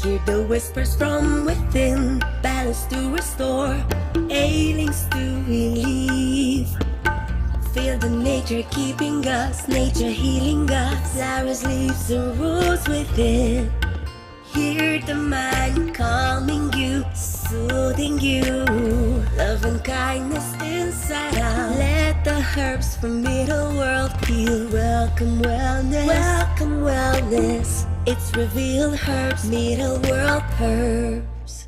Hear the whispers from within, balance to restore, ailings to relieve. Feel the nature keeping us, nature healing us, flowers, leaves, and roots within. Hear the mind calming you, soothing you, love and kindness inside out. Let the herbs from middle world heal. Welcome wellness, welcome wellness. It's revealed herbs, middle world herbs.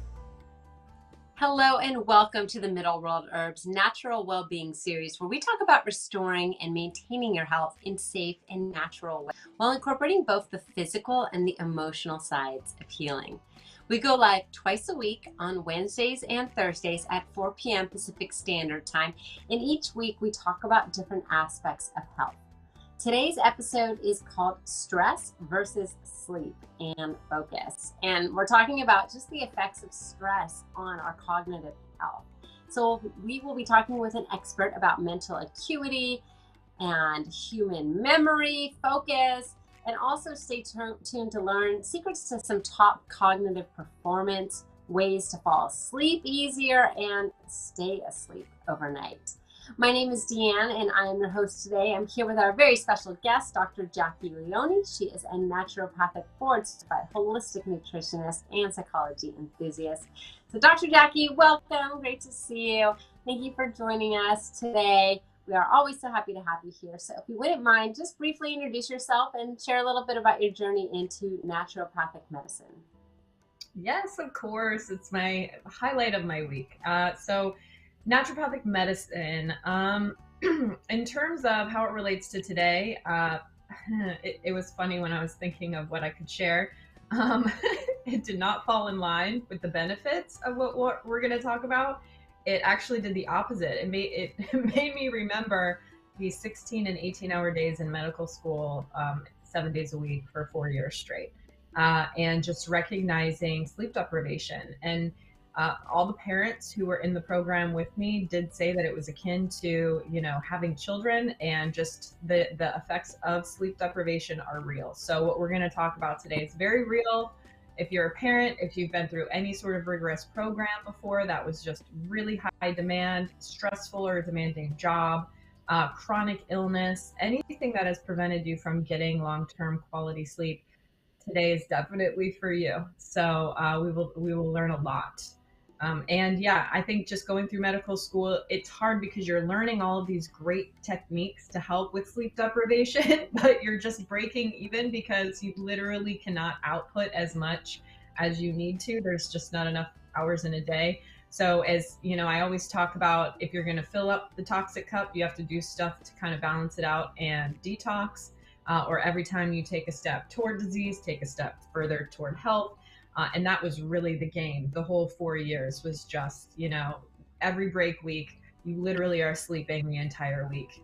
Hello and welcome to the Middle World Herbs Natural Wellbeing Series, where we talk about restoring and maintaining your health in safe and natural ways while incorporating both the physical and the emotional sides of healing. We go live twice a week on Wednesdays and Thursdays at 4 p.m. Pacific Standard Time, and each week we talk about different aspects of health. Today's episode is called Stress versus Sleep and Focus. And we're talking about just the effects of stress on our cognitive health. So we will be talking with an expert about mental acuity and human memory, focus, and also stay tuned to learn secrets to some top cognitive performance, ways to fall asleep easier and stay asleep overnight. My name is Deanne, and I am your host today. I'm here with our very special guest, Dr. Jacquie Leone. She is a naturopathic board-certified holistic nutritionist and psychology enthusiast. So Dr. Jacquie, welcome. Great to see you. Thank you for joining us today. We are always so happy to have you here. So if you wouldn't mind, just briefly introduce yourself and share a little bit about your journey into naturopathic medicine. Yes, of course. It's my highlight of my week. Naturopathic medicine, in terms of how it relates to today, it was funny when I was thinking of what I could share. It did not fall in line with the benefits of what we're going to talk about. It actually did the opposite. It made me remember the 16 and 18-hour days in medical school, 7 days a week for 4 years straight, and just recognizing sleep deprivation. And all the parents who were in the program with me did say that it was akin to, having children, and just the effects of sleep deprivation are real. So what we're going to talk about today is very real. If you're a parent, if you've been through any sort of rigorous program before that was just really high demand, stressful or demanding job, chronic illness, anything that has prevented you from getting long-term quality sleep, today is definitely for you. So we will learn a lot. I think just going through medical school, it's hard because you're learning all of these great techniques to help with sleep deprivation, but you're just breaking even because you literally cannot output as much as you need to. There's just not enough hours in a day. So as you know, I always talk about, if you're going to fill up the toxic cup, you have to do stuff to kind of balance it out and detox. Or every time you take a step toward disease, take a step further toward health. And that was really the game. The whole 4 years was just, every break week, you literally are sleeping the entire week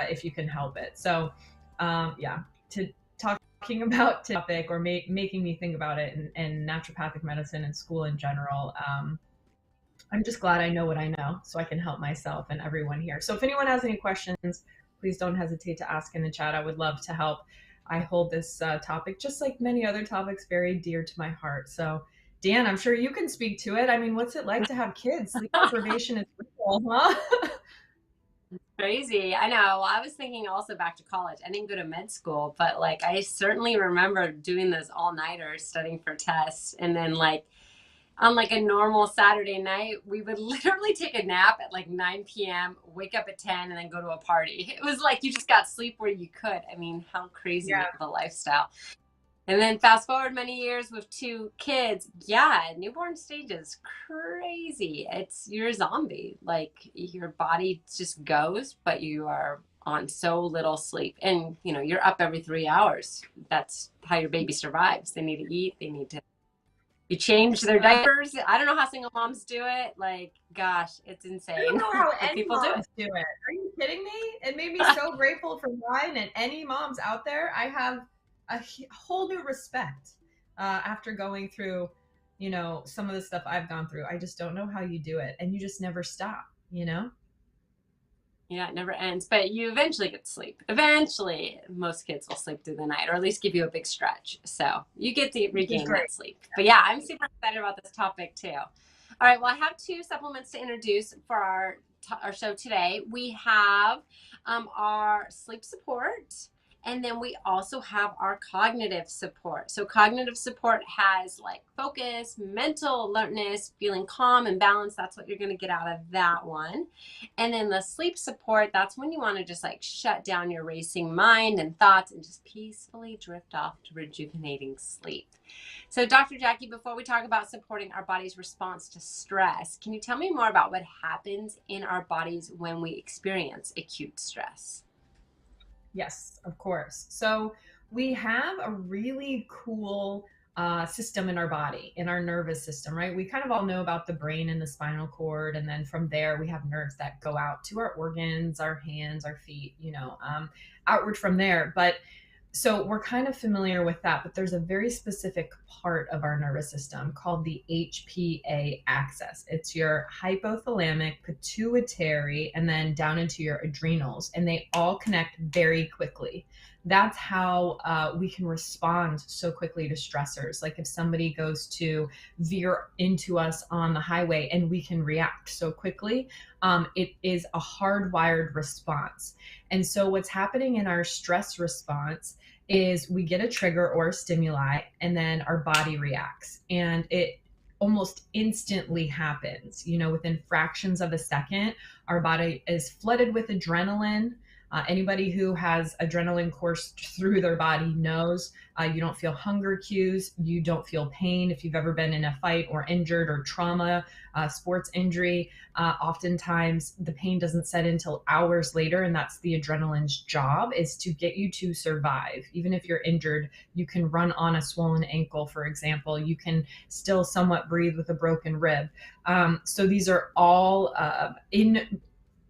if you can help it. So, talking about the topic, or making me think about it, and naturopathic medicine and school in general, I'm just glad I know what I know so I can help myself and everyone here. So if anyone has any questions, please don't hesitate to ask in the chat. I would love to help. I hold this topic, just like many other topics, very dear to my heart. So, Dan, I'm sure you can speak to it. I mean, what's it like to have kids? Sleep deprivation is real, huh? Crazy. I know. I was thinking also back to college. I didn't go to med school, but I certainly remember doing those all-nighters studying for tests. And then on a normal Saturday night, we would literally take a nap at 9 p.m., wake up at 10, and then go to a party. It was like you just got sleep where you could. I mean, how crazy of a lifestyle. And then fast forward many years with 2 kids. Yeah, newborn stage is crazy. You're a zombie. Your body just goes, but you are on so little sleep. And, you're up every 3 hours. That's how your baby survives. They need to eat. You change their diapers. I don't know how single moms do it. Gosh, it's insane. I don't know how any people moms do it. Are you kidding me? It made me so grateful for mine and any moms out there. I have a whole new respect after going through, some of the stuff I've gone through. I just don't know how you do it. And you just never stop, Yeah, it never ends, but you eventually get to sleep. Eventually, most kids will sleep through the night, or at least give you a big stretch. So you get to Which is regain great. that sleep. But yeah, I'm super excited about this topic too. All right, well, I have two supplements to introduce for our show today. We have our sleep support, and then we also have our cognitive support. So cognitive support has like focus, mental alertness, feeling calm and balanced. That's what you're going to get out of that one. And then the sleep support, that's when you want to just like shut down your racing mind and thoughts and just peacefully drift off to rejuvenating sleep. So, Dr. Jacquie, before we talk about supporting our body's response to stress, can you tell me more about what happens in our bodies when we experience acute stress? Yes, of course. So we have a really cool system in our body, in our nervous system, right? We kind of all know about the brain and the spinal cord. And then from there, we have nerves that go out to our organs, our hands, our feet, outward from there. But so we're kind of familiar with that, but there's a very specific part of our nervous system called the HPA axis. It's your hypothalamic, pituitary, and then down into your adrenals, and they all connect very quickly. That's how we can respond so quickly to stressors. Like if somebody goes to veer into us on the highway and we can react so quickly, it is a hardwired response. And so what's happening in our stress response is we get a trigger or a stimuli and then our body reacts, and it almost instantly happens, within fractions of a second. Our body is flooded with adrenaline. Anybody who has adrenaline coursed through their body knows you don't feel hunger cues, you don't feel pain. If you've ever been in a fight or injured or trauma, sports injury, oftentimes the pain doesn't set in until hours later, and that's the adrenaline's job, is to get you to survive. Even if you're injured, you can run on a swollen ankle, for example. You can still somewhat breathe with a broken rib. So these are all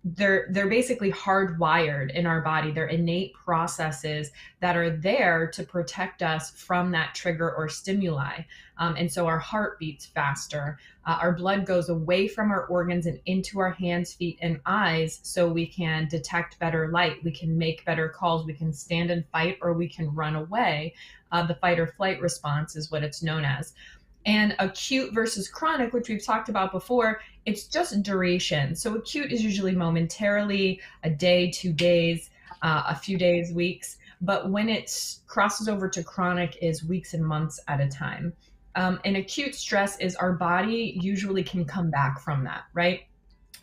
they're basically hardwired in our body. They're innate processes that are there to protect us from that trigger or stimuli. And so our heart beats faster. Our blood goes away from our organs and into our hands, feet, and eyes, so we can detect better light. We can make better calls. We can stand and fight, or we can run away. The fight or flight response is what it's known as. And acute versus chronic, which we've talked about before, it's just duration. So acute is usually momentarily, a day, 2 days, a few days, weeks. But when it crosses over to chronic is weeks and months at a time. And acute stress is our body usually can come back from that, right?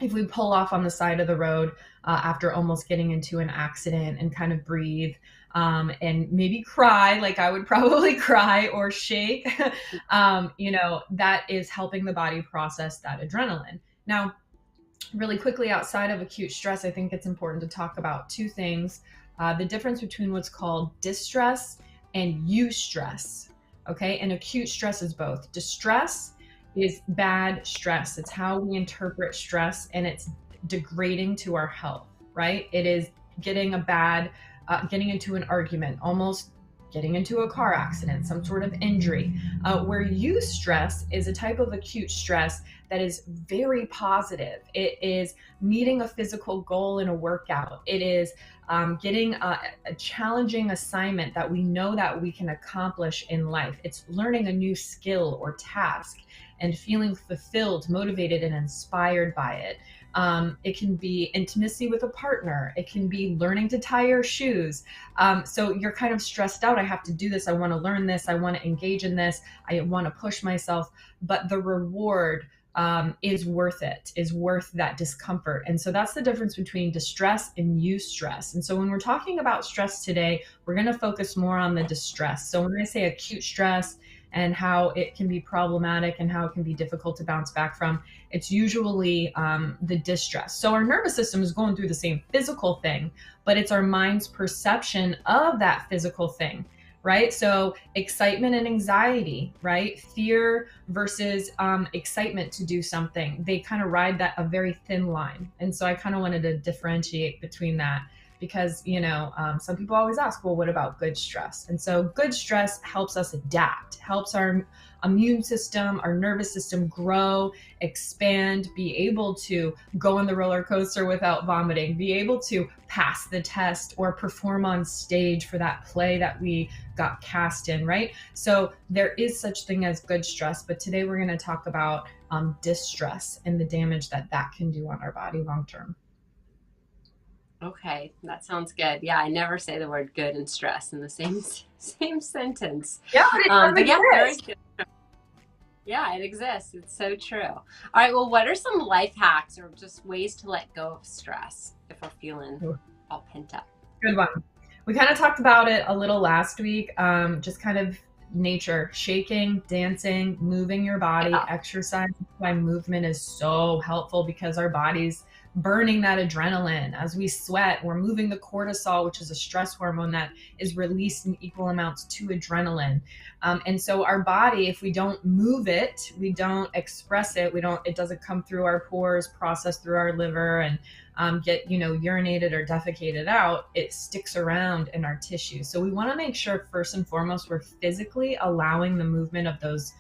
If we pull off on the side of the road after almost getting into an accident and kind of breathe, and maybe cry, like I would probably cry or shake, that is helping the body process that adrenaline. Now, really quickly, outside of acute stress, I think it's important to talk about two things. The difference between what's called distress and eustress. Okay, and acute stress is both. Distress is bad stress. It's how we interpret stress, and it's degrading to our health, right? It is getting getting into an argument, almost getting into a car accident, some sort of injury. Where eustress is a type of acute stress that is very positive. It is meeting a physical goal in a workout. It is getting a challenging assignment that we know that we can accomplish in life. It's learning a new skill or task and feeling fulfilled, motivated, and inspired by it. It can be intimacy with a partner. It can be learning to tie your shoes. So you're kind of stressed out. I have to do this. I want to learn this. I want to engage in this. I want to push myself. But the reward is worth it, is worth that discomfort. And so that's the difference between distress and eustress. And so when we're talking about stress today, we're going to focus more on the distress. So when I say acute stress and how it can be problematic and how it can be difficult to bounce back from, it's usually the distress. So our nervous system is going through the same physical thing, but it's our mind's perception of that physical thing, right? So excitement and anxiety, right? Fear versus excitement to do something. They kind of ride a very thin line. And so I kind of wanted to differentiate between that. because, some people always ask, well, what about good stress? And so good stress helps us adapt, helps our immune system, our nervous system grow, expand, be able to go on the roller coaster without vomiting, be able to pass the test or perform on stage for that play that we got cast in, right? So there is such thing as good stress, but today we're going to talk about distress and the damage that can do on our body long term. Okay, that sounds good. Yeah, I never say the word good and stress in the same sentence. Yeah, but yeah, there is good. Yeah, it exists. It's so true. All right, well, what are some life hacks or just ways to let go of stress if we're feeling all pent up? Good one. We kind of talked about it a little last week, just kind of nature, shaking, dancing, moving your body, exercise. Why movement is so helpful, because our body's burning that adrenaline. As we sweat, we're moving the cortisol, which is a stress hormone that is released in equal amounts to adrenaline. And so our body, if we don't move it, we don't express it, it doesn't come through our pores, process through our liver, and get, urinated or defecated out, it sticks around in our tissue. So we want to make sure, first and foremost, we're physically allowing the movement of those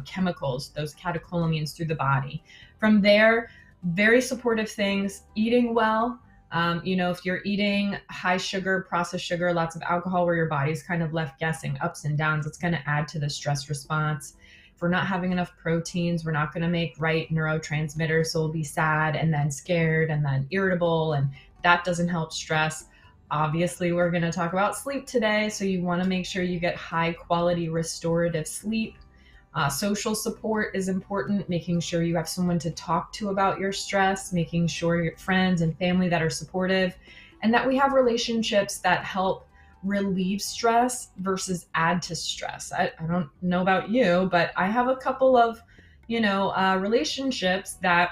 chemicals, those catecholamines, through the body. From there, very supportive things, eating well. If you're eating high sugar, processed sugar, lots of alcohol, where your body's kind of left guessing ups and downs, it's going to add to the stress response. If we're not having enough proteins, we're not going to make right neurotransmitters. So we'll be sad and then scared and then irritable, and that doesn't help stress. Obviously, we're going to talk about sleep today. So you want to make sure you get high quality restorative sleep. Social support is important, making sure you have someone to talk to about your stress, making sure your friends and family that are supportive, and that we have relationships that help relieve stress versus add to stress. I don't know about you, but I have a couple of, relationships that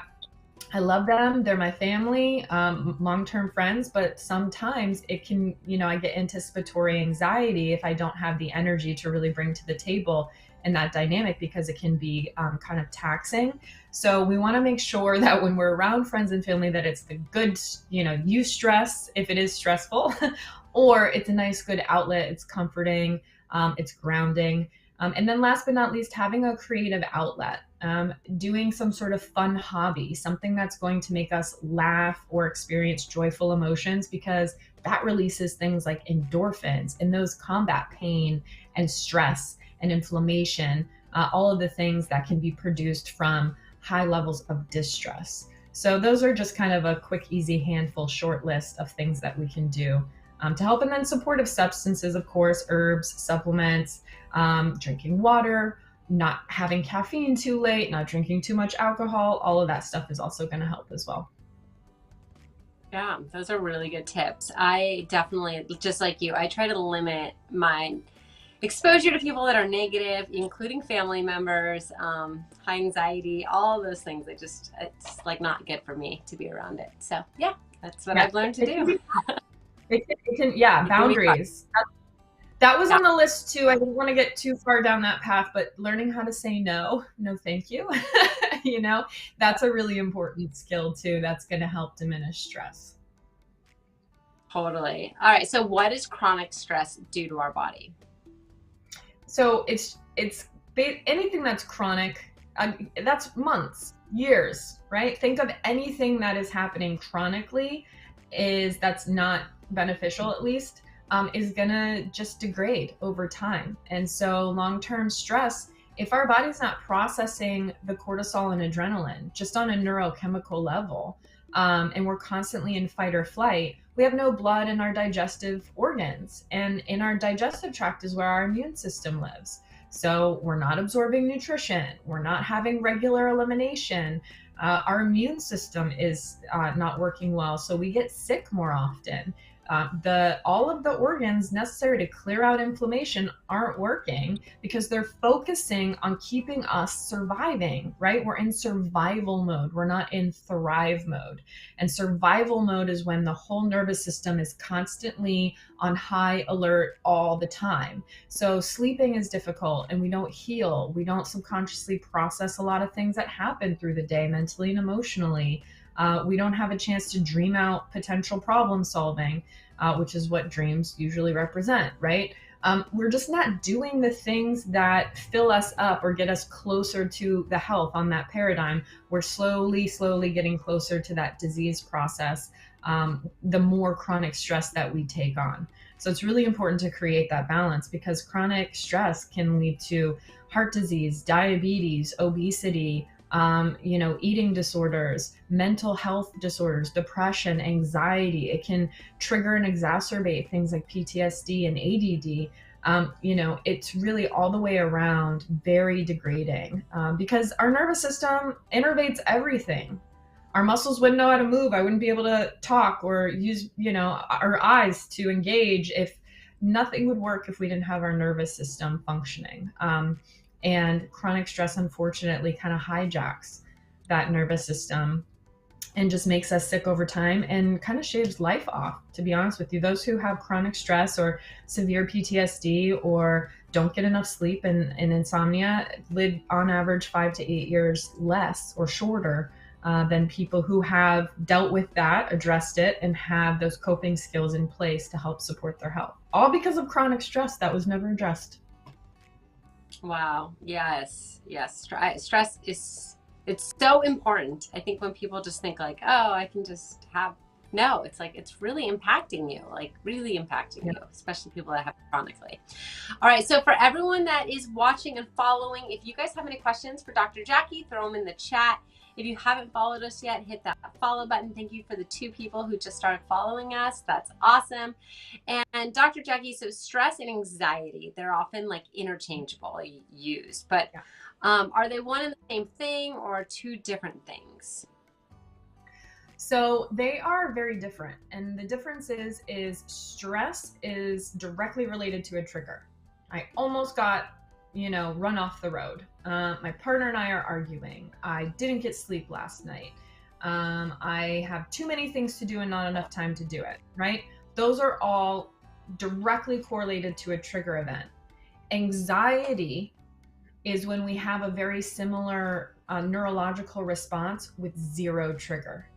I love them. They're my family, long-term friends, but sometimes it can, I get anticipatory anxiety if I don't have the energy to really bring to the table in that dynamic, because it can be kind of taxing. So we want to make sure that when we're around friends and family, that it's the good, stress if it is stressful, or it's a nice, good outlet. It's comforting, it's grounding. And then last but not least, having a creative outlet, doing some sort of fun hobby, something that's going to make us laugh or experience joyful emotions, because that releases things like endorphins, and those combat pain and stress and inflammation, all of the things that can be produced from high levels of distress. So those are just kind of a quick, easy handful, short list of things that we can do to help. And then supportive substances, of course, herbs, supplements, drinking water, not having caffeine too late, not drinking too much alcohol, all of that stuff is also going to help as well. Yeah, those are really good tips. I definitely, just like you, I try to limit my exposure to people that are negative, including family members, high anxiety, all those things. It's like not good for me to be around it. So yeah, that's what I've learned to do. Boundaries. That was on the list too. I didn't want to get too far down that path, but learning how to say no thank you, that's a really important skill too. That's going to help diminish stress. Totally. All right. So what does chronic stress do to our body? So it's anything that's chronic, that's months, years, right? Think of anything that is happening chronically that's not beneficial, at least, is gonna just degrade over time. And so long-term stress, if our body's not processing the cortisol and adrenaline just on a neurochemical level, and we're constantly in fight or flight, we have no blood in our digestive organs. And in our digestive tract is where our immune system lives. So we're not absorbing nutrition. We're not having regular elimination. Our immune system is not working well. So we get sick more often. All of the organs necessary to clear out inflammation aren't working because they're focusing on keeping us surviving, right? We're in survival mode. We're not in thrive mode. And survival mode is when the whole nervous system is constantly on high alert all the time. So sleeping is difficult and we don't heal. We don't subconsciously process a lot of things that happen through the day, mentally and emotionally. We don't have a chance to dream out potential problem solving, which is what dreams usually represent, right? We're just not doing the things that fill us up or get us closer to the health on that paradigm. We're slowly getting closer to that disease process, the more chronic stress that we take on. So it's really important to create that balance, because chronic stress can lead to heart disease, diabetes, obesity, eating disorders, mental health disorders, depression, anxiety. It can trigger and exacerbate things like PTSD and ADD. It's really all the way around very degrading, because our nervous system innervates everything. Our muscles wouldn't know how to move. I wouldn't be able to talk or use, our eyes to engage. If nothing would work if we didn't have our nervous system functioning. And chronic stress, unfortunately, kind of hijacks that nervous system and just makes us sick over time and kind of shaves life off, to be honest with you. Those who have chronic stress or severe PTSD or don't get enough sleep and insomnia live on average 5 to 8 years less or shorter than people who have dealt with that, addressed it, and have those coping skills in place to help support their health. All because of chronic stress that was never addressed. Wow. Yes. Stress it's so important. I think when people just think like, oh, I can just no, it's like, it's really impacting you, you, especially people that have it chronically. All right. So for everyone that is watching and following, if you guys have any questions for Dr. Jacquie, throw them in the chat. If you haven't followed us yet, hit that follow button. Thank you for the 2 people who just started following us. That's awesome. And Dr. Jacquie, so stress and anxiety, they're often like interchangeably used, but are they one and the same thing or 2 different things? So they are very different. And the difference is stress is directly related to a trigger. I almost got run off the road. My partner and I are arguing. I didn't get sleep last night. I have too many things to do and not enough time to do it, right? Those are all directly correlated to a trigger event. Anxiety is when we have a very similar neurological response with 0 trigger.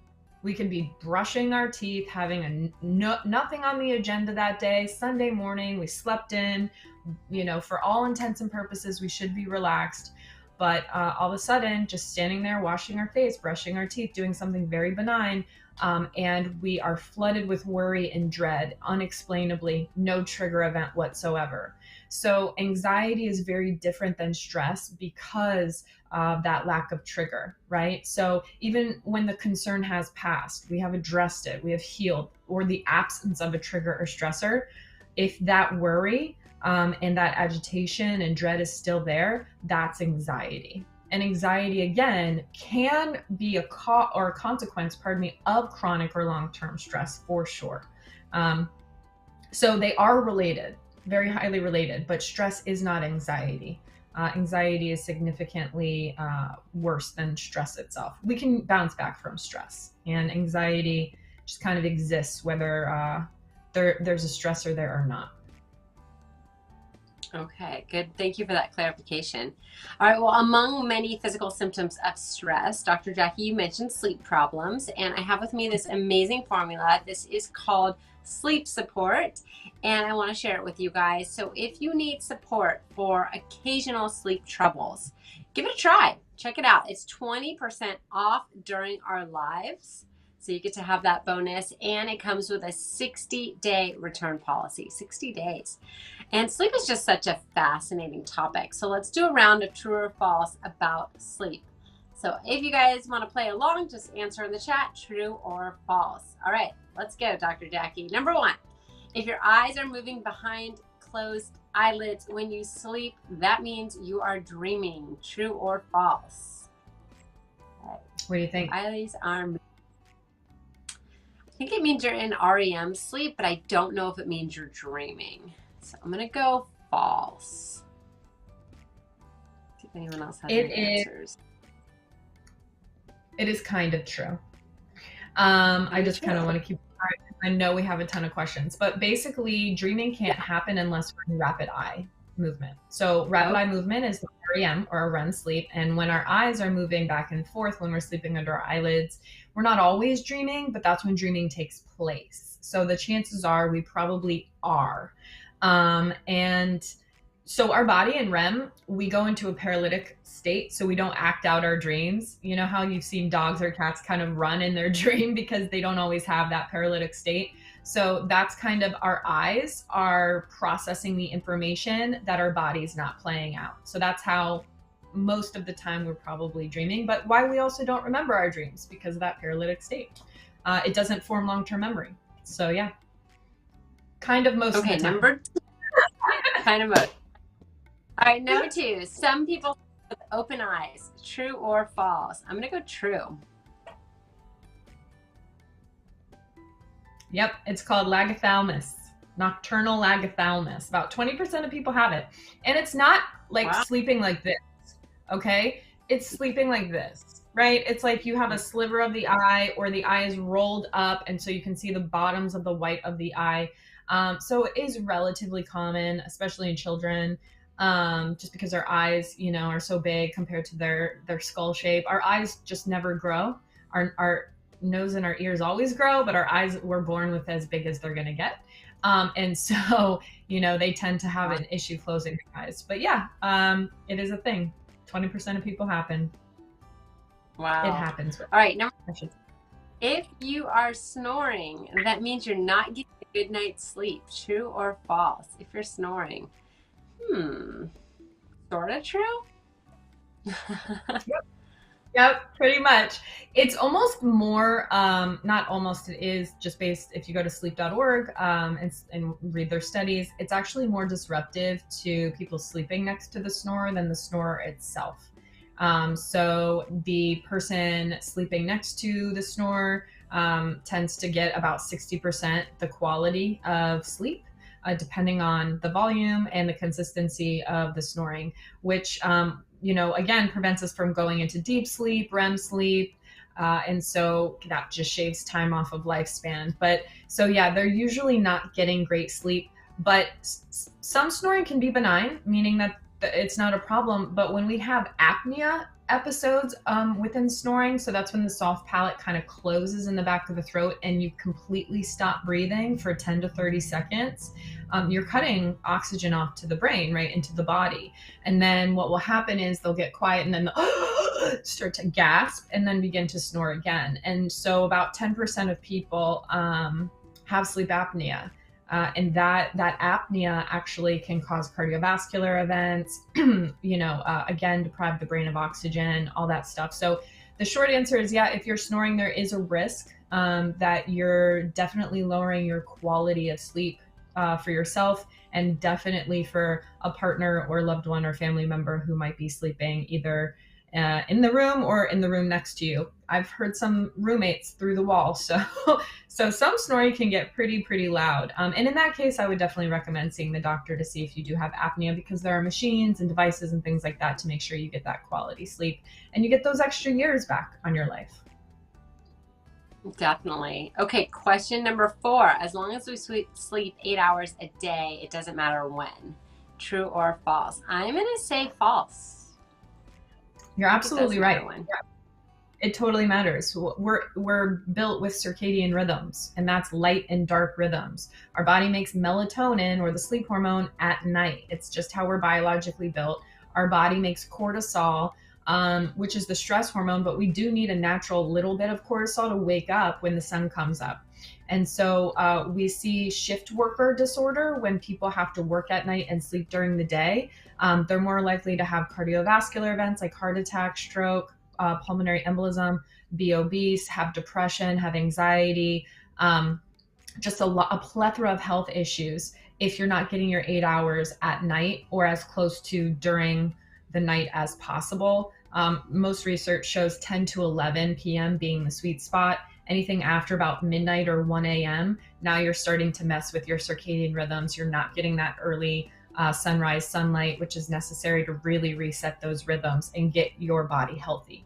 We can be brushing our teeth, having nothing on the agenda that day, Sunday morning, we slept in, for all intents and purposes, we should be relaxed. But all of a sudden, just standing there, washing our face, brushing our teeth, doing something very benign, and we are flooded with worry and dread, unexplainably, no trigger event whatsoever. So anxiety is very different than stress because of that lack of trigger, right? So even when the concern has passed, we have addressed it, we have healed, or the absence of a trigger or stressor, if that worry and that agitation and dread is still there, that's anxiety. And anxiety, again, can be a consequence, of chronic or long-term stress for sure. So they are related, very highly related, but stress is not anxiety. Anxiety is significantly worse than stress itself. We can bounce back from stress, and anxiety just kind of exists whether there's a stressor there or not. Okay, good. Thank you for that clarification. All right, well, among many physical symptoms of stress, Dr. Jacquie, you mentioned sleep problems, and I have with me this amazing formula. This is called Sleep Support, and I want to share it with you guys. So if you need support for occasional sleep troubles, give it a try. Check it out. It's 20% off during our lives. So you get to have that bonus, and it comes with a 60-day return policy, 60 days. And sleep is just such a fascinating topic. So let's do a round of true or false about sleep. So if you guys want to play along, just answer in the chat, true or false. All right, let's go, Dr. Jacquie. Number 1, if your eyes are moving behind closed eyelids when you sleep, that means you are dreaming. True or false? All right. What do you think? Eyelids are moving. I think it means you're in REM sleep, but I don't know if it means you're dreaming. So I'm going to go false. See if anyone else has any answers. It is kind of true. I just kind of want to keep, I know we have a ton of questions, but basically dreaming can't happen unless we're in rapid eye movement. So rapid Oh, eye movement is the REM, or a REM sleep. And when our eyes are moving back and forth, when we're sleeping under our eyelids, we're not always dreaming, but that's when dreaming takes place. So the chances are we probably are. And so our body in REM, we go into a paralytic state, so we don't act out our dreams. You know how you've seen dogs or cats kind of run in their dream because they don't always have that paralytic state. So that's kind of, our eyes are processing the information that our body's not playing out. So that's how most of the time we're probably dreaming, but why we also don't remember our dreams, because of that paralytic state. It doesn't form long-term memory. So yeah, kind of most of the okay. time. Number kind of both. All right, number 2. Some people sleep with open eyes. True or false? I'm gonna go true. Yep, it's called lagophthalmos, nocturnal lagophthalmos. About 20% of people have it. And it's not like Wow. sleeping like this, okay? It's sleeping like this, right? It's like you have a sliver of the eye, or the eye is rolled up, and so you can see the bottoms of the white of the eye. So it is relatively common, especially in children, just because our eyes, you know, are so big compared to their skull shape. Our eyes just never grow. Our nose and our ears always grow, but our eyes were born with as big as they're going to get. And so, you know, they tend to have an issue closing their eyes. But yeah, it is a thing. 20% of people happen. Wow. It happens. All right. If you are snoring, that means you're not getting a good night's sleep. True or false? If you're snoring. Sort of true? Yep, pretty much. It's almost more, not almost, it is just based, if you go to sleep.org and read their studies, it's actually more disruptive to people sleeping next to the snorer than the snorer itself. So the person sleeping next to the snorer tends to get about 60% the quality of sleep, depending on the volume and the consistency of the snoring, which you know, again, prevents us from going into deep sleep, REM sleep. And so that just shaves time off of lifespan. But so yeah, they're usually not getting great sleep, but some snoring can be benign, meaning that it's not a problem. But when we have apnea episodes within snoring, so that's when the soft palate kind of closes in the back of the throat and you completely stop breathing for 10 to 30 seconds, you're cutting oxygen off to the brain, right, into the body. And then what will happen is they'll get quiet and then they'll start to gasp and then begin to snore again. And so about 10% of people have sleep apnea. And that apnea actually can cause cardiovascular events, you know, again, deprive the brain of oxygen, all that stuff. So the short answer is, yeah, if you're snoring, there is a risk that you're definitely lowering your quality of sleep for yourself, and definitely for a partner or loved one or family member who might be sleeping either in the room or in the room next to you. I've heard some roommates through the wall. So some snoring can get pretty loud. And in that case, I would definitely recommend seeing the doctor to see if you do have apnea, because there are machines and devices and things like that to make sure you get that quality sleep and you get those extra years back on your life. Definitely. Okay, question number 4. As long as we sleep 8 hours a day, it doesn't matter when. True or false? I'm going to say false. You're absolutely right. Yeah. It totally matters. We're built with circadian rhythms, and that's light and dark rhythms. Our body makes melatonin, or the sleep hormone, at night. It's just how we're biologically built. Our body makes cortisol, which is the stress hormone, but we do need a natural little bit of cortisol to wake up when the sun comes up. And so we see shift worker disorder when people have to work at night and sleep during the day. They're more likely to have cardiovascular events like heart attack, stroke, pulmonary embolism, be obese, have depression, have anxiety, just a plethora of health issues if you're not getting your 8 hours at night or as close to during the night as possible. Most research shows 10 to 11 p.m. being the sweet spot. Anything after about midnight or 1 a.m., now you're starting to mess with your circadian rhythms. You're not getting that early sunrise sunlight, which is necessary to really reset those rhythms and get your body healthy.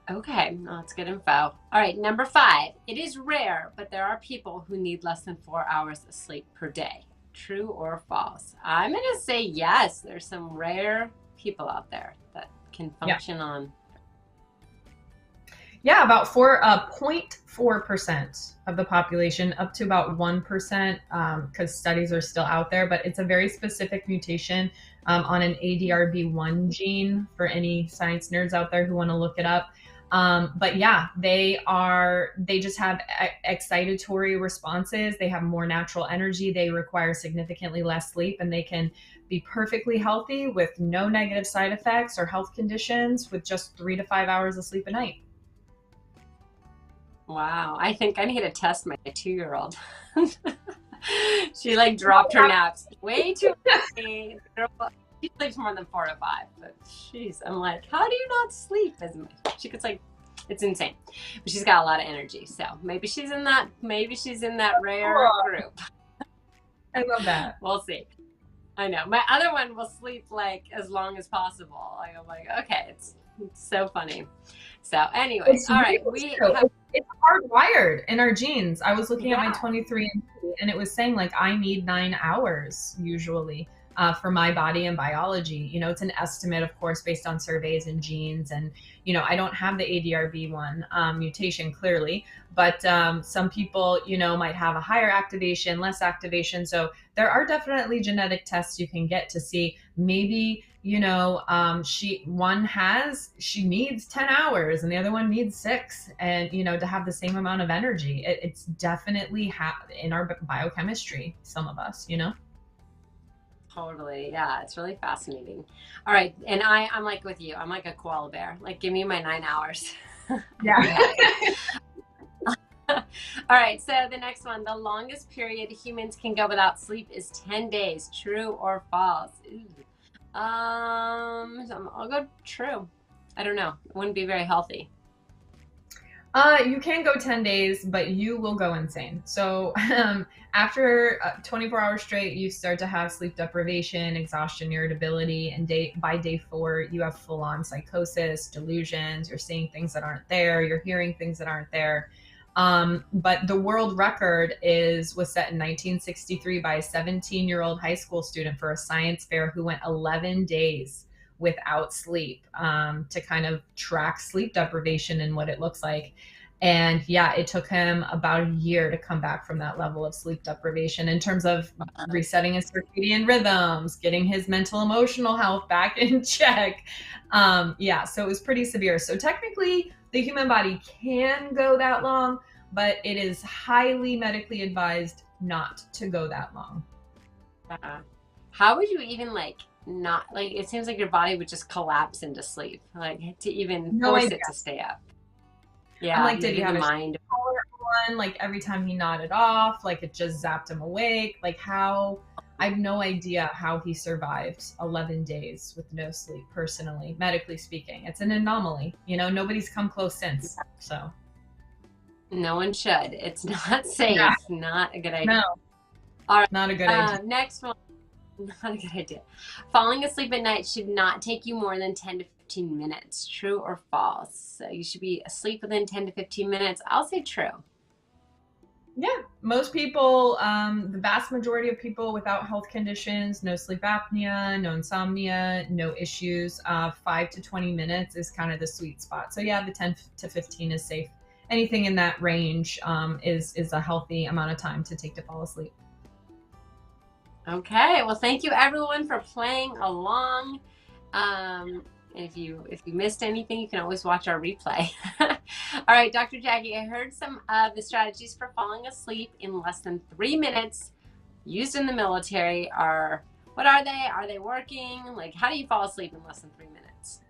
Okay, well, that's good info. All right, number 5. It is rare, but there are people who need less than 4 hours of sleep per day. True or false? I'm going to say yes. There's some rare people out there that can function on. Yeah, about 0.4% of the population, up to about 1%, because studies are still out there, but it's a very specific mutation on an ADRB1 gene for any science nerds out there who want to look it up. But yeah, they just have excitatory responses. They have more natural energy. They require significantly less sleep, and they can be perfectly healthy with no negative side effects or health conditions with just 3 to 5 hours of sleep a night. Wow. I think I need to test my 2-year-old. She like dropped her naps way too early. She sleeps more than 4 to 5, but jeez, I'm like, how do you not sleep as much? She gets like, it's insane, but she's got a lot of energy. So maybe she's in that rare group. I love that. We'll see. I know my other one will sleep like as long as possible. Like, I'm like, okay, it's so funny. So anyway, all right, it's hardwired in our genes. I was looking at my 23andMe, and it was saying like I need 9 hours usually for my body and biology. You know, it's an estimate, of course, based on surveys and genes. And, you know, I don't have the ADRB1 mutation clearly, but some people, you know, might have a higher activation, less activation. So there are definitely genetic tests you can get to see maybe, you know, she needs 10 hours and the other one needs 6, and, you know, to have the same amount of energy. It's definitely in our biochemistry, some of us, you know. Totally. Yeah. It's really fascinating. All right. And I'm like with you. I'm like a koala bear. Like, give me my 9 hours. Yeah. All right. So the next one, the longest period humans can go without sleep is 10 days. True or false? I'll go true. I don't know. It wouldn't be very healthy. You can go 10 days, but you will go insane. So after 24 hours straight, you start to have sleep deprivation, exhaustion, irritability, and by day 4, you have full-on psychosis, delusions. You're seeing things that aren't there. You're hearing things that aren't there. But the world record was set in 1963 by a 17-year-old high school student for a science fair who went 11 days without sleep to kind of track sleep deprivation and what it looks like. And yeah, it took him about a year to come back from that level of sleep deprivation in terms of resetting his circadian rhythms, getting his mental emotional health back in check. Yeah, so it was pretty severe. So technically the human body can go that long, but it is highly medically advised not to go that long. How would you even not it seems like your body would just collapse into sleep, like to even force it to stay up. Yeah. I'm like, did he have a mind on? Like every time he nodded off, like it just zapped him awake. Like I have no idea how he survived 11 days with no sleep, personally, medically speaking. It's an anomaly. You know, nobody's come close since. So no one should. It's not safe. Yeah. Not a good idea. No. All right. Not a good idea. Next one. Not a good idea. Falling asleep at night should not take you more than 10 to 15 minutes. True or false? So you should be asleep within 10 to 15 minutes. I'll say true. Yeah, most people, the vast majority of people without health conditions, no sleep apnea, no insomnia, no issues, 5 to 20 minutes is kind of the sweet spot. So yeah, the 10 to 15 is safe. Anything in that range is a healthy amount of time to take to fall asleep. Okay, well, thank you everyone for playing along. If you missed anything, you can always watch our replay. All right, Dr. Jacquie, I heard some of the strategies for falling asleep in less than 3 minutes used in the military. What are they? Are they working? Like, how do you fall asleep in less than 3 minutes?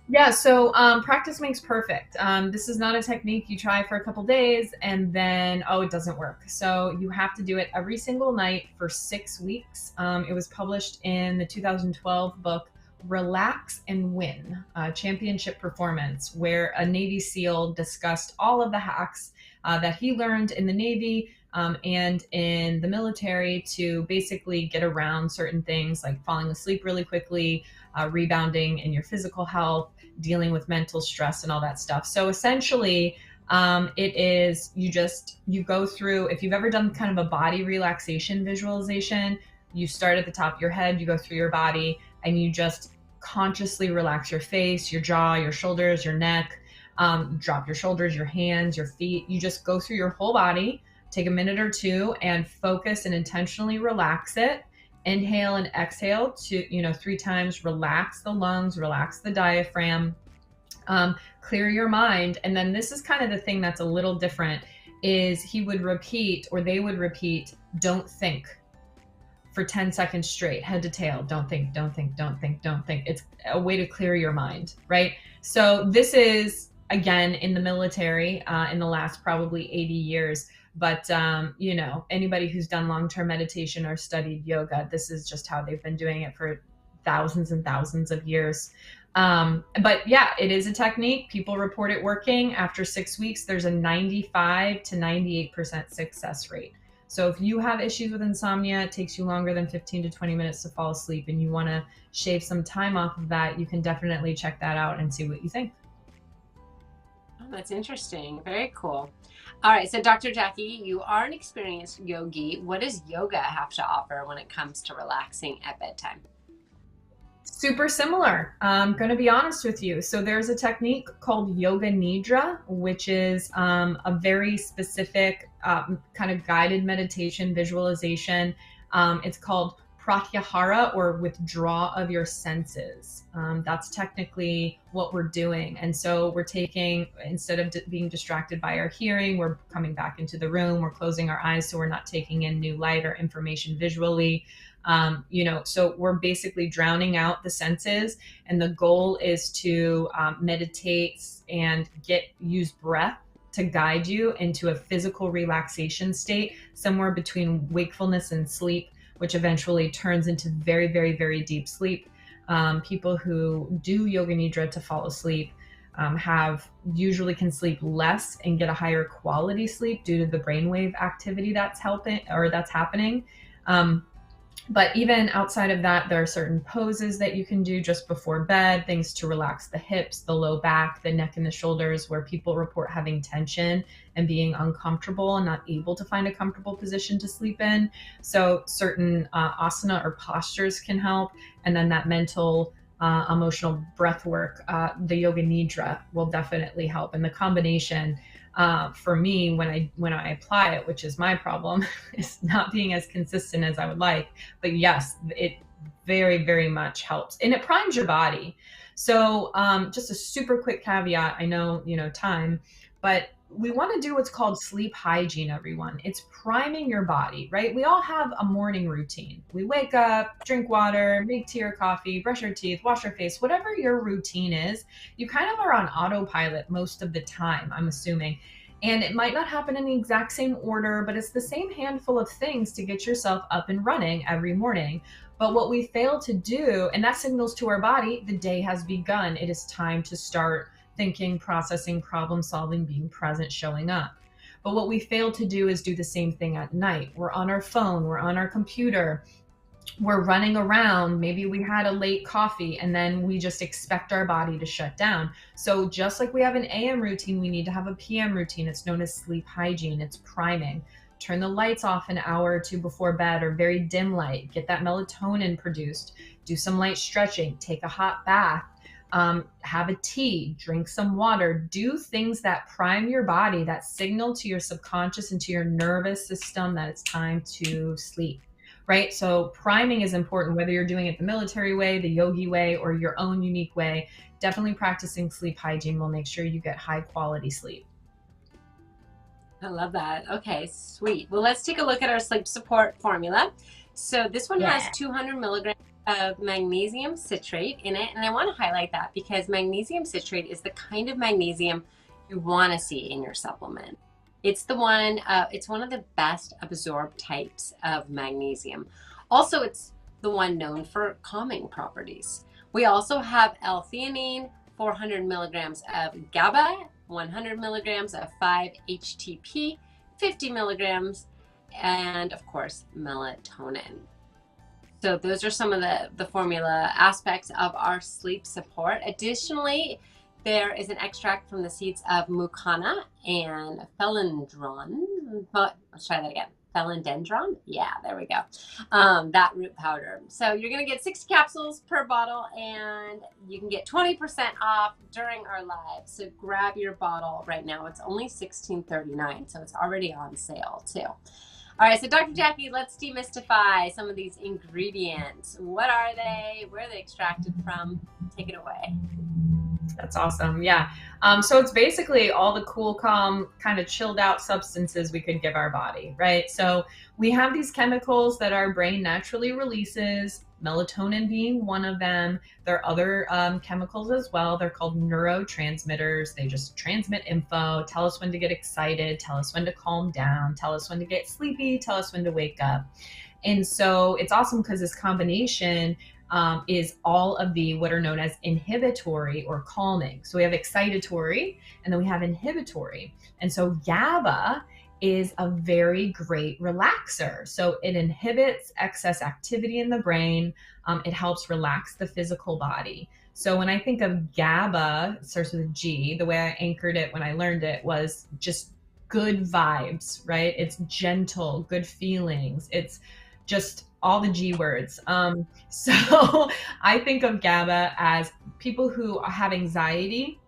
Yeah, so practice makes perfect. This is not a technique you try for a couple days and then, it doesn't work. So you have to do it every single night for 6 weeks. It was published in the 2012 book, Relax and Win, Championship Performance, where a Navy SEAL discussed all of the hacks that he learned in the Navy and in the military to basically get around certain things like falling asleep really quickly, rebounding in your physical health, dealing with mental stress and all that stuff. So essentially, It is, you go through, if you've ever done kind of a body relaxation visualization, you start at the top of your head, you go through your body, and you just consciously relax your face, your jaw, your shoulders, your neck, drop your shoulders, your hands, your feet. You just go through your whole body, take a minute or two and focus and intentionally relax it. Inhale and exhale to, 3 times, relax the lungs, relax the diaphragm, clear your mind. And then this is kind of the thing that's a little different is they would repeat, don't think for 10 seconds straight, head to tail. Don't think, don't think, don't think, don't think. It's a way to clear your mind, right? So this is, again, in the military, in the last probably 80 years. But, anybody who's done long-term meditation or studied yoga, this is just how they've been doing it for thousands and thousands of years. But yeah, it is a technique. People report it working. After 6 weeks, there's a 95 to 98% success rate. So if you have issues with insomnia, it takes you longer than 15 to 20 minutes to fall asleep, and you want to shave some time off of that, you can definitely check that out and see what you think. Oh, that's interesting. Very cool. All right. So Dr. Jacquie, you are an experienced yogi. What does yoga have to offer when it comes to relaxing at bedtime? Super similar. I'm going to be honest with you. So there's a technique called Yoga Nidra, which is a very specific kind of guided meditation visualization. It's called pratyahara, or withdraw of your senses. That's technically what we're doing. And so we're taking, instead of being distracted by our hearing, we're coming back into the room, we're closing our eyes so we're not taking in new light or information visually. So we're basically drowning out the senses, and the goal is to meditate and use breath to guide you into a physical relaxation state somewhere between wakefulness and sleep, which eventually turns into very, very, very deep sleep. People who do Yoga Nidra to fall asleep usually can sleep less and get a higher quality sleep due to the brainwave activity that's happening. But even outside of that, there are certain poses that you can do just before bed, things to relax the hips, the low back, the neck, and the shoulders, where people report having tension and being uncomfortable and not able to find a comfortable position to sleep in. So certain asana or postures can help. And then that mental, emotional breath work, the Yoga Nidra will definitely help. And the combination for me, when I apply it, which is my problem, is not being as consistent as I would like. But yes, it very, very much helps, and it primes your body. So just a super quick caveat. I know, time, but we want to do what's called sleep hygiene, everyone. It's priming your body, right? We all have a morning routine. We wake up, drink water, make tea or coffee, brush our teeth, wash our face, whatever your routine is. You kind of are on autopilot most of the time, I'm assuming. And it might not happen in the exact same order, but it's the same handful of things to get yourself up and running every morning. But what we fail to do, and that signals to our body, the day has begun. It is time to start thinking, processing, problem solving, being present, showing up. But what we fail to do is do the same thing at night. We're on our phone, we're on our computer, we're running around. Maybe we had a late coffee, and then we just expect our body to shut down. So just like we have an AM routine, we need to have a PM routine. It's known as sleep hygiene. It's priming. Turn the lights off an hour or two before bed, or very dim light. Get that melatonin produced. Do some light stretching. Take a hot bath. Have a tea, drink some water, do things that prime your body, that signal to your subconscious and to your nervous system that it's time to sleep, right? So priming is important, whether you're doing it the military way, the yogi way, or your own unique way. Definitely practicing sleep hygiene will make sure you get high quality sleep. I love that. Okay, sweet. Well, let's take a look at our sleep support formula. So this one has 200 milligrams of magnesium citrate in it, and I want to highlight that because magnesium citrate is the kind of magnesium you want to see in your supplement. It's one of the best absorbed types of magnesium. Also, it's the one known for calming properties. We also have L-theanine, 400 milligrams of Gaba, 100 milligrams of 5-HTP, 50 milligrams, and of course, melatonin. So those are some of the formula aspects of our sleep support. Additionally, There is an extract from the seeds of mucuna and philodendron. Let's try that again. Philodendron? Yeah, there we go. That root powder. So you're going to get 60 capsules per bottle, and you can get 20% off during our live. So grab your bottle right now. It's only $16.39, so it's already on sale too. All right, so Dr. Jacquie, let's demystify some of these ingredients. What are they? Where are they extracted from? Take it away. That's awesome. Yeah. So it's basically all the cool, calm, kind of chilled out substances we could give our body, right? So we have these chemicals that our brain naturally releases, melatonin being one of them. There are other chemicals as well. They're called neurotransmitters. They just transmit info, tell us when to get excited, tell us when to calm down, tell us when to get sleepy, tell us when to wake up. And so it's awesome because this combination is all of the what are known as inhibitory or calming. So we have excitatory and then we have inhibitory. And so GABA is a very great relaxer. So it inhibits excess activity in the brain. It helps relax the physical body. So when I think of GABA, it starts with a G, the way I anchored it when I learned it was just good vibes, right? It's gentle, good feelings. It's just all the G words. So I think of GABA as people who have anxiety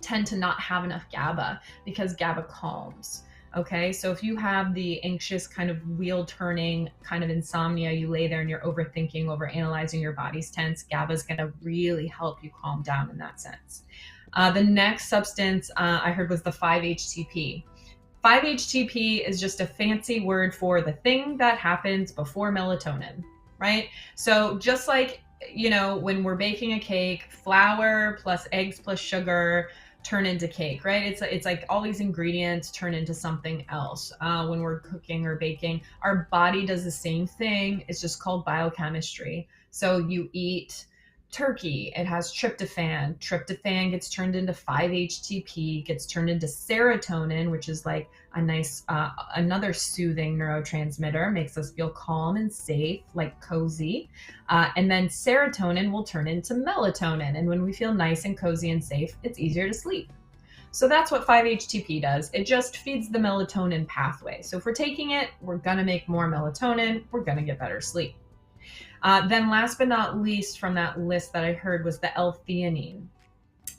tend to not have enough GABA because GABA calms. Okay, so if you have the anxious kind of wheel turning kind of insomnia, you lay there and you're overthinking, overanalyzing, your body's tense, GABA is going to really help you calm down in that sense. The next substance I heard was the 5-HTP. 5-HTP is just a fancy word for the thing that happens before melatonin, right? So just like, you know, when we're baking a cake, flour plus eggs plus sugar turn into cake, right? It's like all these ingredients turn into something else. When we're cooking or baking, our body does the same thing. It's just called biochemistry. So you eat turkey, it has tryptophan. Tryptophan gets turned into 5-HTP, gets turned into serotonin, which is like a nice, another soothing neurotransmitter, makes us feel calm and safe, like cozy. And then serotonin will turn into melatonin. And when we feel nice and cozy and safe, it's easier to sleep. So that's what 5-HTP does. It just feeds the melatonin pathway. So if we're taking it, we're going to make more melatonin. We're going to get better sleep. Then last but not least from that list that I heard was the L-theanine.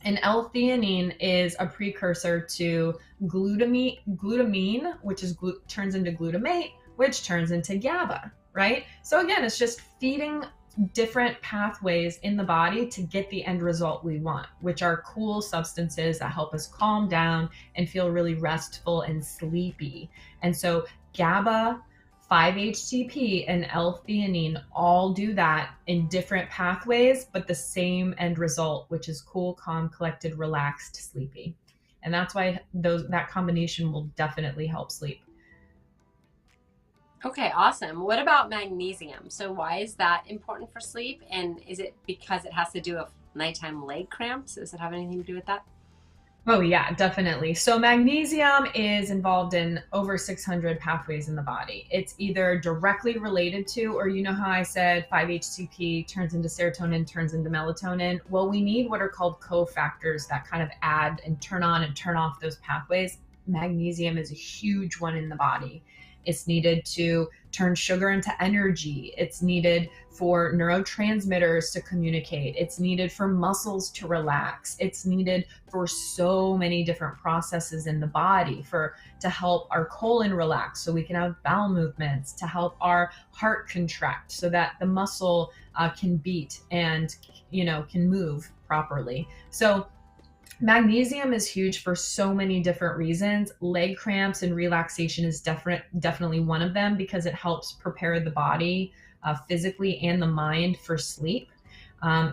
And L-theanine is a precursor to glutamine, which is turns into glutamate, which turns into GABA, right? So again, it's just feeding different pathways in the body to get the end result we want, which are cool substances that help us calm down and feel really restful and sleepy. And so GABA, 5-HTP, and L-theanine all do that in different pathways, but the same end result, which is cool, calm, collected, relaxed, sleepy. And that's why that combination will definitely help sleep. Okay, awesome. What about magnesium? So why is that important for sleep? And is it because it has to do with nighttime leg cramps? Does it have anything to do with that? Oh yeah, definitely. So magnesium is involved in over 600 pathways in the body. It's either directly related to, or you know how I said 5-HTP turns into serotonin, turns into melatonin? Well, we need what are called cofactors that kind of add and turn on and turn off those pathways. Magnesium is a huge one in the body. It's needed to turn sugar into energy. It's needed for neurotransmitters to communicate. It's needed for muscles to relax. It's needed for so many different processes in the body, to help our colon relax so we can have bowel movements, to help our heart contract so that the muscle can beat and, can move properly. So magnesium is huge for so many different reasons. Leg cramps and relaxation is definitely one of them because it helps prepare the body physically and the mind for sleep.